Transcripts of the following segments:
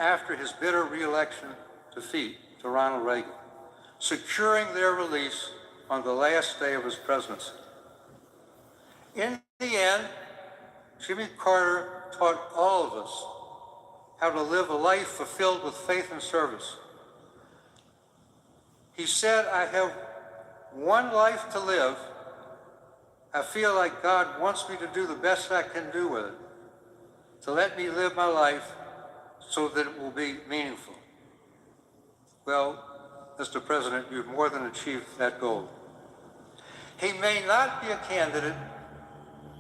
after his bitter re-election defeat to Ronald Reagan, securing their release on the last day of his presidency. In the end, Jimmy Carter taught all of us how to live a life fulfilled with faith and service. He said, "I have one life to live. I feel like God wants me to do the best I can do with it, to let me live my life so that it will be meaningful." Well, Mr. President, you've more than achieved that goal. He may not be a candidate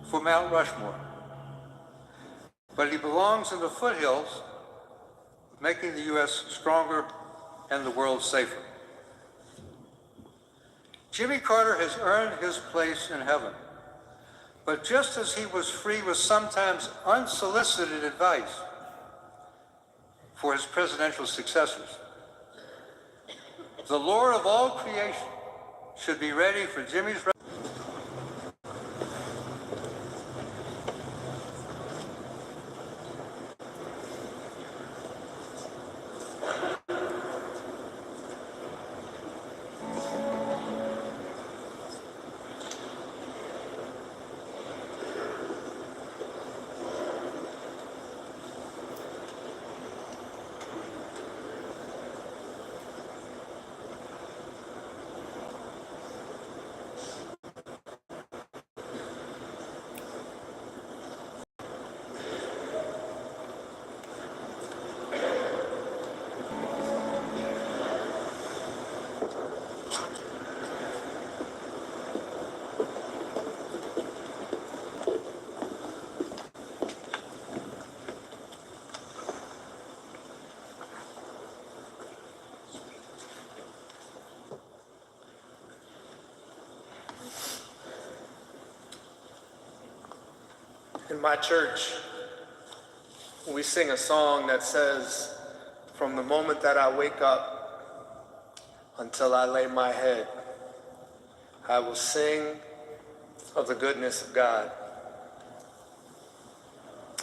for Mount Rushmore, but he belongs in the foothills of making the U.S. stronger and the world safer. Jimmy Carter has earned his place in heaven, but just as he was free with sometimes unsolicited advice for his presidential successors, the Lord of all creation should be ready for Jimmy's In my church, we sing a song that says, "From the moment that I wake up until I lay my head, I will sing of the goodness of God."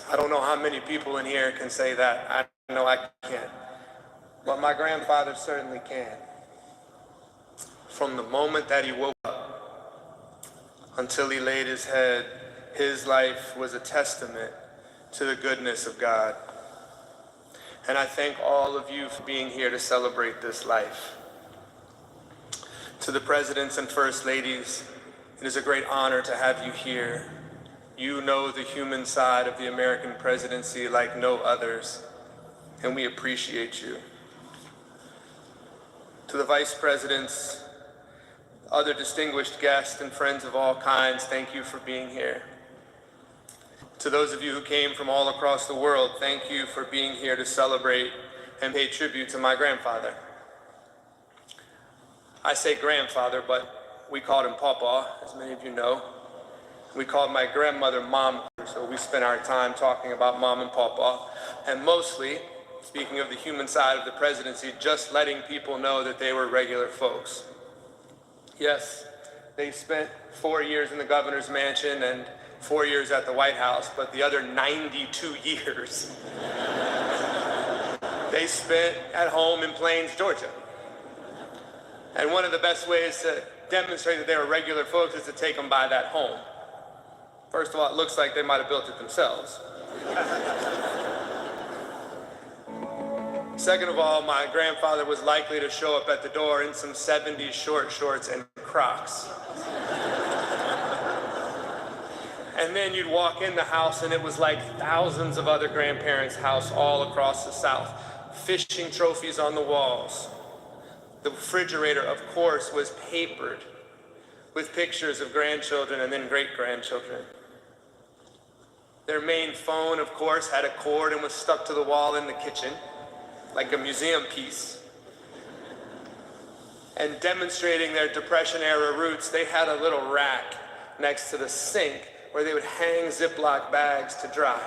I don't know how many people in here can say that. I know I can't. But my grandfather certainly can. From the moment that he woke up until he laid his head, his life was a testament to the goodness of God. And I thank all of you for being here to celebrate this life. To the presidents and first ladies, it is a great honor to have you here. You know the human side of the American presidency like no others, and we appreciate you. To the vice presidents, other distinguished guests, and friends of all kinds, thank you for being here. To those of you who came from all across the world, thank you for being here to celebrate and pay tribute to my grandfather. I say grandfather, but we called him Papa, as many of you know. We called my grandmother Mom, so we spent our time talking about Mom and Papa. And mostly, speaking of the human side of the presidency, just letting people know that they were regular folks. Yes, they spent 4 years in the governor's mansion and 4 years at the White House, but the other 92 years they spent at home in Plains, Georgia. And one of the best ways to demonstrate that they were regular folks is to take them by that home. First of all, it looks like they might have built it themselves. Second of all, my grandfather was likely to show up at the door in some 70s short shorts and Crocs. And then you'd walk in the house and it was like thousands of other grandparents' house all across the South. Fishing trophies on the walls. The refrigerator, of course, was papered with pictures of grandchildren and then great-grandchildren. Their main phone, of course, had a cord and was stuck to the wall in the kitchen, like a museum piece. And demonstrating their Depression-era roots, they had a little rack next to the sink where they would hang Ziploc bags to dry.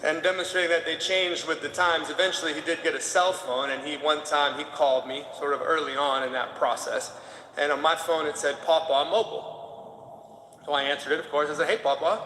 And demonstrating that they changed with the times. Eventually he did get a cell phone, and one time he called me sort of early on in that process. And on my phone it said, "Papa, mobile." So I answered it, of course. I said, "Hey, Papa."